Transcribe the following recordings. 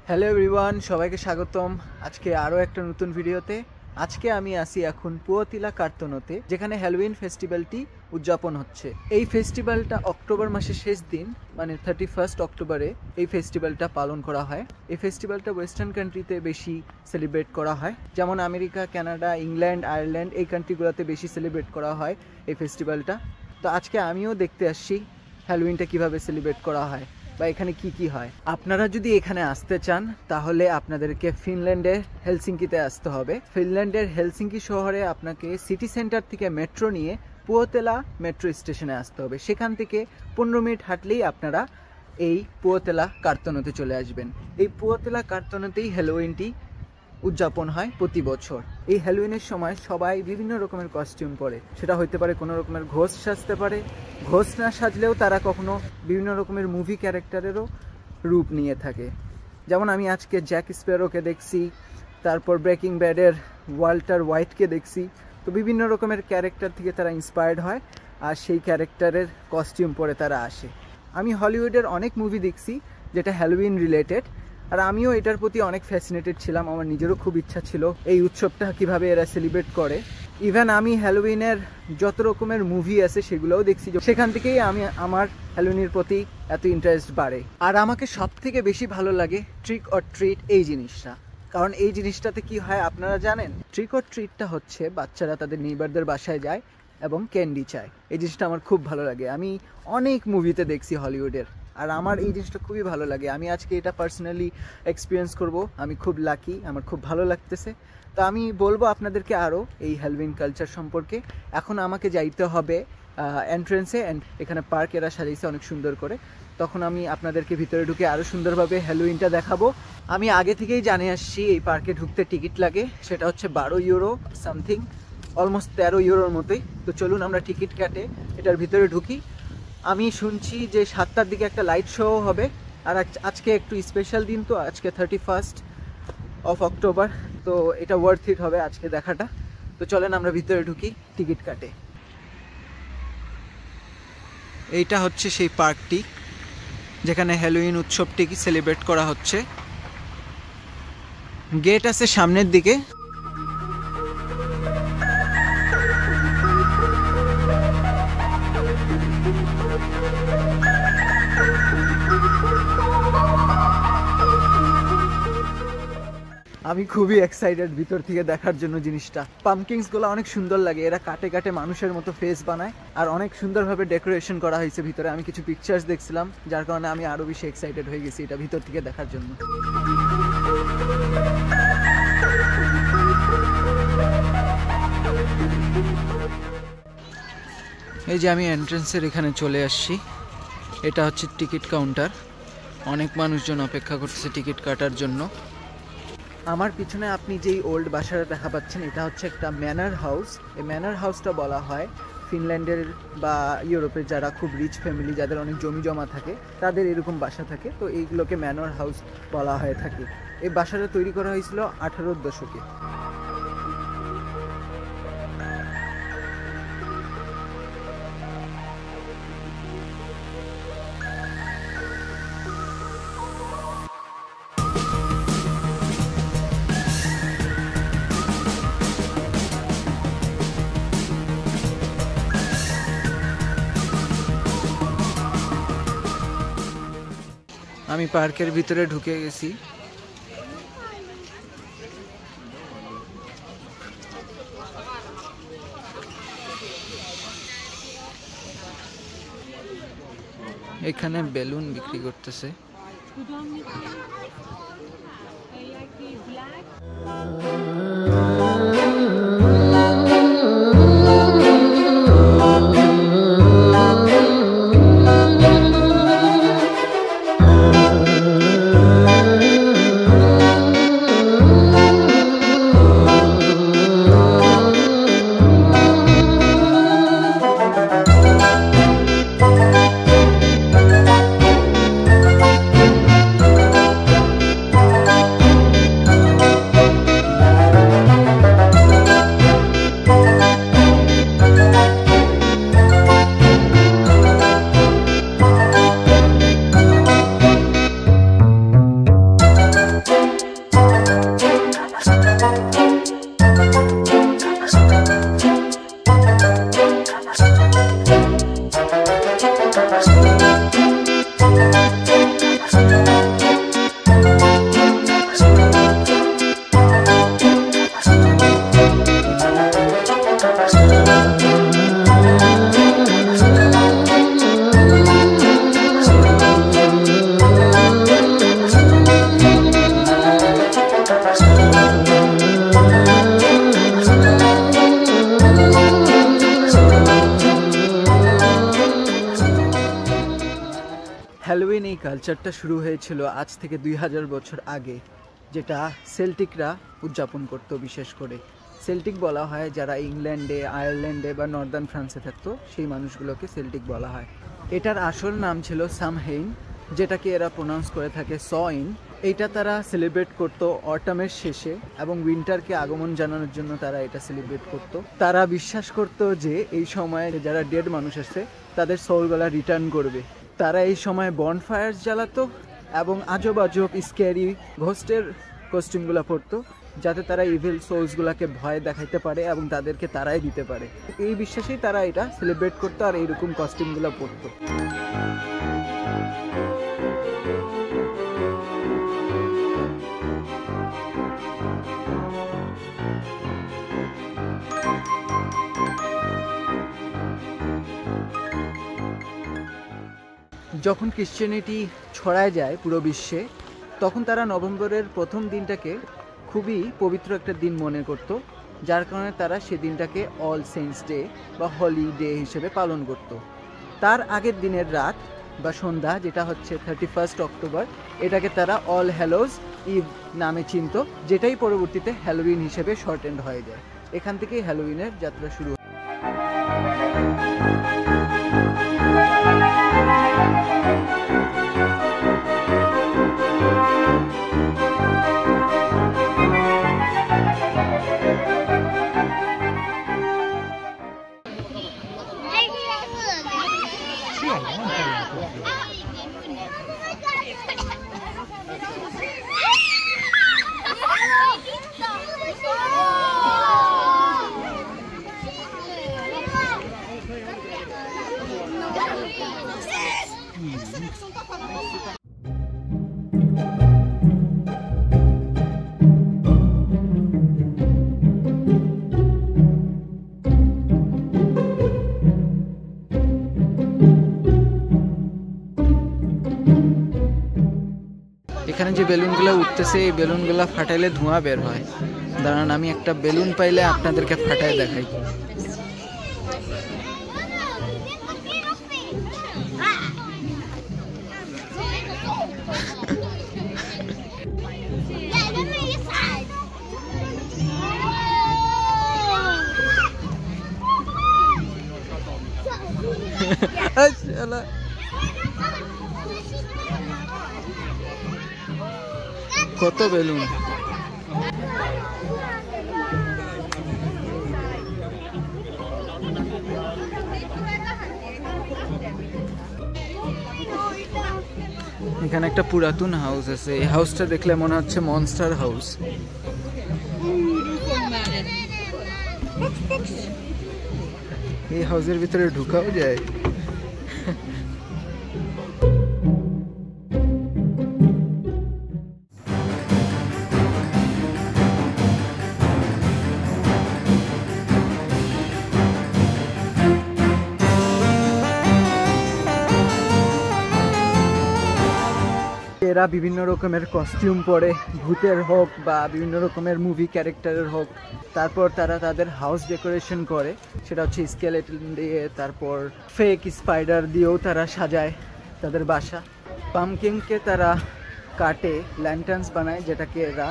Hello everyone, সবাইকে স্বাগতম আজকে আরও একটা নতুন ভিডিওতে। আজকে আমি আসি এখন পুয়তিলা কার্তনোতে, যেখানে হ্যালোউইন ফেস্টিভ্যালটি উদযাপন হচ্ছে। এই ফেস্টিভ্যালটা অক্টোবর মাসের শেষ দিন মানে 31 অক্টোবরে এই ফেস্টিভ্যালটা পালন করা হয়। এই ফেস্টিভ্যালটা ওয়েস্টার্ন কান্ট্রিতে বেশি সেলিব্রেট করা হয়, যেমন আমেরিকা, কানাডা, ইংল্যান্ড, আয়ারল্যান্ড এই কান্ট্রিগুলোতে বেশি সেলিব্রেট করা হয় এই ফেস্টিভ্যালটা। তো আজকে আমিও দেখতে আসছি হ্যালোউইনটা কিভাবে সেলিব্রেট করা হয় বা এখানে কি হয়। আপনারা যদি এখানে আসতে চান তাহলে আপনাদেরকে ফিনল্যান্ডের হেলসিঙ্কিতে আসতে হবে। ফিনল্যান্ডের হেলসিঙ্কি শহরে আপনাকে সিটি সেন্টার থেকে মেট্রো নিয়ে পুয়তেলা মেট্রো স্টেশনে আসতে হবে। সেখান থেকে 15 মিনিট হাঁটলেই আপনারা এই পুয়তেলা কার্তনোতে চলে আসবেন। এই পুয়তেলা কার্তনোতেই হ্যালোউইনটি উদযাপন হয় প্রতি বছর। এই হ্যালোউইনের সময় সবাই বিভিন্ন রকমের কস্টিউম পরে, সেটা হতে পারে কোনো রকমের ঘোষ সাজতে পারে, ঘোষ না সাজলেও তারা কখনো বিভিন্ন রকমের মুভি ক্যারেক্টারেরও রূপ নিয়ে থাকে। যেমন আমি আজকে জ্যাক স্প্যারোকে দেখছি, তারপর ব্রেকিং ব্যাডের ওয়াল্টার হোয়াইটকে দেখছি। তো বিভিন্ন রকমের ক্যারেক্টার থেকে তারা ইন্সপায়ার্ড হয় আর সেই ক্যারেক্টারের কস্টিউম পরে তারা আসে। আমি হলিউডের অনেক মুভি দেখছি যেটা হ্যালোউইন রিলেটেড, আর আমিও এটার প্রতি অনেক ফ্যাসিনেটেড ছিলাম। আমার নিজেরও খুব ইচ্ছা ছিল এই উৎসবটা কিভাবে এরা সেলিব্রেট করে। ইভেন আমি হ্যালোউইনের যত রকমের মুভি আছে সেগুলোও দেখছি, সেখান থেকেই আমার হ্যালোউইনের প্রতি এত ইন্টারেস্ট বাড়ে। আর আমাকে সব থেকে বেশি ভালো লাগে ট্রিক অর ট্রিট এই জিনিসটা। কারণ এই জিনিসটাতে কি হয় আপনারা জানেন? ট্রিক অর ট্রিটটা হচ্ছে বাচ্চারা তাদের নেইবারদের বাসায় যায় এবং ক্যান্ডি চায়। এই জিনিসটা আমার খুব ভালো লাগে। আমি অনেক মুভিতে দেখছি হলিউডের, আর আমার এই জিনিসটা খুবই ভালো লাগে। আমি আজকে এটা পার্সোনালি এক্সপিরিয়েন্স করব। আমি খুব লাকি, আমার খুব ভালো লাগতেছে। তো আমি বলবো আপনাদেরকে আরও এই হ্যালোউইন কালচার সম্পর্কে। এখন আমাকে যাইতে হবে এন্ট্রেন্সে, অ্যান্ড এখানে পার্ক এরা সাজিয়েছে অনেক সুন্দর করে। তখন আমি আপনাদেরকে ভিতরে ঢুকে আরও সুন্দরভাবে হ্যালোউইনটা দেখাবো। আমি আগে থেকেই জানিয়ে আসছি এই পার্কে ঢুকতে টিকিট লাগে, সেটা হচ্ছে 12 ইউরো সামথিং, অলমোস্ট 13 ইউরোর মতোই। তো চলুন আমরা টিকিট কাটে এটার ভিতরে ঢুকি। আমি শুনছি যে 7টার দিকে একটা লাইট শো হবে, আর আজকে একটু স্পেশাল দিন, তো আজকে 31 অক্টোবর। তো এটা ওয়ার্থ ইট হবে আজকে দেখাটা। তো চলেন আমরা ভিতরে ঢুকি টিকিট কাটে। এইটা হচ্ছে সেই পার্কটি যেখানে হ্যালোউইন উৎসবটি সেলিব্রেট করা হচ্ছে। গেট আছে সামনের দিকে। আমি খুবই এক্সাইটেড ভিতর থেকে দেখার জন্য জিনিসটা। পামকিংস গুলো অনেক সুন্দর লাগে, এরা কাটে কাটে মানুষের মতো ফেস বানায়, আর অনেক সুন্দরভাবে ডেকোরেশন করা হয়েছে ভিতরে। আমি কিছু পিকচার্স দেখছিলাম, যার কারণে আমি আরো বেশি এক্সাইটেড হয়ে গেছি এটা ভিতর থেকে দেখার জন্য। এই যে আমি এন্ট্রেন্সের এখানে চলে আসছি। এটা হচ্ছে টিকিট কাউন্টার। অনেক মানুষজন অপেক্ষা করতেছে টিকিট কাটার জন্য। আমার পিছনে আপনি যেই ওল্ড বাসাটা দেখা পাচ্ছেন, এটা হচ্ছে একটা ম্যানার হাউস। এই ম্যানার হাউসটা বলা হয় ফিনল্যান্ডের বা ইউরোপের যারা খুব রিচ ফ্যামিলি, যাদের অনেক জমি জমা থাকে, তাদের এরকম বাসা থাকে। তো এইগুলোকে ম্যানার হাউস বলা হয়ে থাকে। এই বাসাটা তৈরি করা হয়েছিল 18 দশকে। আমি পার্কের ভিতরে ঢুকে গেছি। এখানে বেলুন বিক্রি করতেছে। কালচারটা শুরু হয়েছিল আজ থেকে 2000 বছর আগে, যেটা সেল্টিকরা উদযাপন করত। বিশেষ করে সেল্টিক বলা হয় যারা ইংল্যান্ডে, আয়ারল্যান্ডে বা নর্দার্ন ফ্রান্সে থাকতো, সেই মানুষগুলোকে সেল্টিক বলা হয়। এটার আসল নাম ছিল সামহেইন, যেটাকে এরা প্রোনাউন্স করে থাকে সইন। এইটা তারা সেলিব্রেট করতো অটামের শেষে, এবং উইন্টারকে আগমন জানানোর জন্য তারা এটা সেলিব্রেট করতো। তারা বিশ্বাস করতো যে এই সময়ে যারা ডেড মানুষ আছে তাদের সোলগুলা রিটার্ন করবে। তারা এই সময় বনফায়ার জ্বালাতো এবং আজব আজব স্ক্যারি ঘোস্টের কস্টিউমগুলো পরতো, যাতে তারা ইভিল সোলসগুলোকে ভয় দেখাইতে পারে এবং তাদেরকে তারাই দিতে পারে। এই বিশ্বাসেই তারা এটা সেলিব্রেট করতো আর এইরকম কস্টিউমগুলো পরতো। যখন ক্রিশ্চিয়ানিটি ছড়ায় যায় পুরো বিশ্বে, তখন তারা নভেম্বরের প্রথম দিনটাকে খুবই পবিত্র একটা দিন মনে করত, যার কারণে তারা সেদিনটাকে অল সেন্টস ডে বা হলিডে হিসেবে পালন করত। তার আগের দিনের রাত বা সন্ধ্যা, যেটা হচ্ছে 31 অক্টোবর, এটাকে তারা অল হ্যালোজ ইভ নামে চিনত, যেটাই পরবর্তীতে হ্যালোউইন হিসেবে শর্টেন্ড হয়ে যায়। এখান থেকেই হ্যালোউইনের যাত্রা শুরু। এখানে যে বেলুনগুলো উঠতেছে, এই বেলুনগুলো ফাটাইলে ধোঁয়া বের হয়। দাঁড়ান, আমি একটা বেলুন পাইলে আপনাদেরকে ফাটাই দেখাই। কত বেলুন! এখানে একটা পুরাতন হাউস আছে। এই হাউসটা দেখলে মনে হচ্ছে মনস্টার হাউস। এই হাউসের ভিতরে ঢুকাও যায়। এরা বিভিন্ন রকমের কস্টিউম পরে, ভূতের হোক বা বিভিন্ন রকমের মুভি ক্যারেক্টারের হোক। তারপর তারা তাদের হাউস ডেকোরেশন করে, সেটা হচ্ছে স্কেলেটন দিয়ে, তারপর ফেক স্পাইডার দিয়েও তারা সাজায় তাদের বাসা। পামকিনকে তারা কাটে ল্যান্টার্নস বানায়, যেটাকে এরা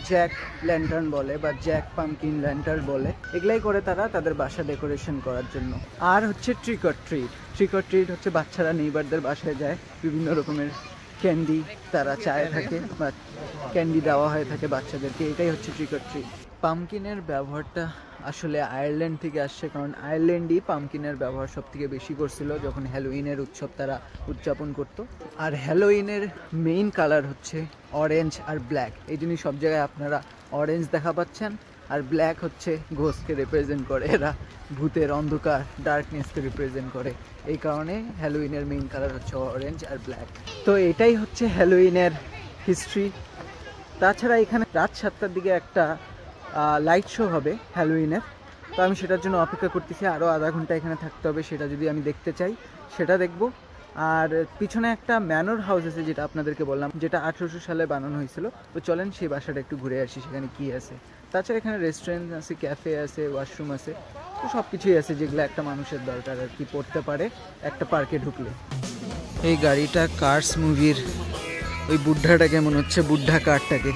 জ্যাক ল্যান্টার্ন বলে বা জ্যাক পামকিন ল্যান্টার্ন বলে। এগুলাই করে তারা তাদের বাসা ডেকোরেশন করার জন্য। আর হচ্ছে trick or treat. Trick or treat হচ্ছে বাচ্চারা নেইবারদের বাসায় যায়, বিভিন্ন রকমের ক্যান্ডি তারা চায় থাকে বা ক্যান্ডি দেওয়া হয়ে থাকে বাচ্চাদেরকে। এটাই হচ্ছে ট্রিক অর ট্রিট। পামকিনের ব্যবহারটা আসলে আয়ারল্যান্ড থেকে আসছে, কারণ আয়ারল্যান্ডই পামকিনের ব্যবহার সব থেকে বেশি করছিল যখন হ্যালোউইনের উৎসব তারা উদযাপন করত। আর হ্যালোউইনের মেইন কালার হচ্ছে অরেঞ্জ আর ব্ল্যাক। এই জন্যই সব জায়গায় আপনারা অরেঞ্জ দেখা পাচ্ছেন, আর ব্ল্যাক হচ্ছে ঘোস্টকে রিপ্রেজেন্ট করে। এরা ভূতের অন্ধকার, ডার্কনেসকে রিপ্রেজেন্ট করে। এই কারণে হ্যালোউইনের মেইন কালার হচ্ছে অরেঞ্জ আর ব্ল্যাক। তো এটাই হচ্ছে হ্যালোউইনের হিস্ট্রি। তাছাড়া এখানে রাত 7টার দিকে একটা লাইট শো হবে হ্যালোউইনের। তো আমি সেটার জন্য অপেক্ষা করতেছি, আরও আধা ঘন্টা এখানে থাকতে হবে। সেটা যদি আমি দেখতে চাই সেটা দেখব। আর পিছনে একটা ম্যানর হাউস আছে, যেটা আপনাদেরকে বললাম, যেটা 1800 সালে বানানো হয়েছিল। তো চলেন সেই বাসাটা একটু ঘুরে আসি, সেখানে কি আছে। তাছাড়া এখানে রেস্টুরেন্ট আছে, ক্যাফে আছে, ওয়াশরুম আছে, তো সব কিছুই আছে যেগুলো একটা মানুষের দরকার আর কি পড়তে পারে একটা পার্কে ঢুকলে। এই গাড়িটা কার্স মুভির ওই বুদ্ধটাকে মনে হচ্ছে, বুদ্ধা কারটাকে।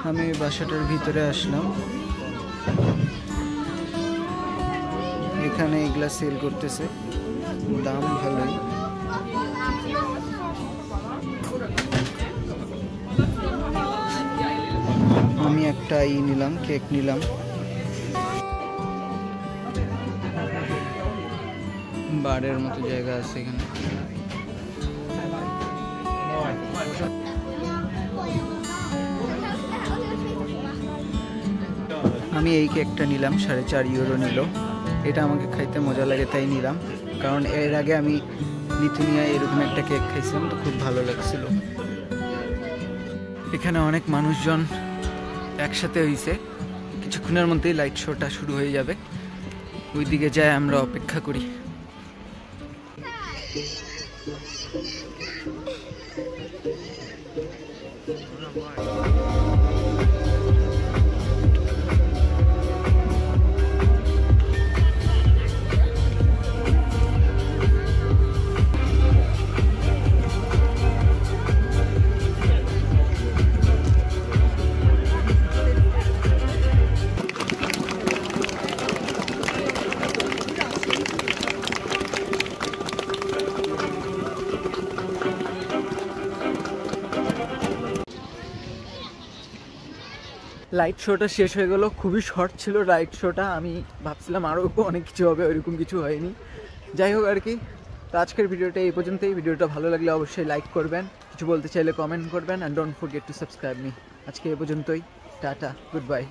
আমি বাসাটার ভিতরে আসলাম, এখানে এগুলা সেল করতেছে, দাম ভালোই। আমি একটা নিলাম, কেক নিলাম। বারের মতো জায়গা আছে এখানে। আমি এই কেকটা নিলাম, 4.5 ইউরো নিল। এটা আমাকে খাইতে মজা লাগে তাই নিলাম, কারণ এর আগে আমি লিথুনিয়ায় এরকম একটা কেক খাইছিলাম, তো খুব ভালো লাগছিল। এখানে অনেক মানুষজন একসাথে হয়েছে, কিছুক্ষণের মধ্যেই লাইট শোটা শুরু হয়ে যাবে, ওইদিকে যায় আমরা অপেক্ষা করি। লাইট শোটা শেষ হয়ে গেল, খুবই শর্ট ছিল লাইট শোটা। আমি ভাবছিলাম আরও অনেক কিছু হবে, ওইরকম কিছু হয়নি। যাই হোক আর কি, তো আজকের ভিডিওটা এই পর্যন্তই। ভিডিওটা ভালো লাগলে অবশ্যই লাইক করবেন, কিছু বলতে চাইলে কমেন্ট করবেন, and don't forget to subscribe me. আজকে এই পর্যন্তই, টাটা, গুড বাই।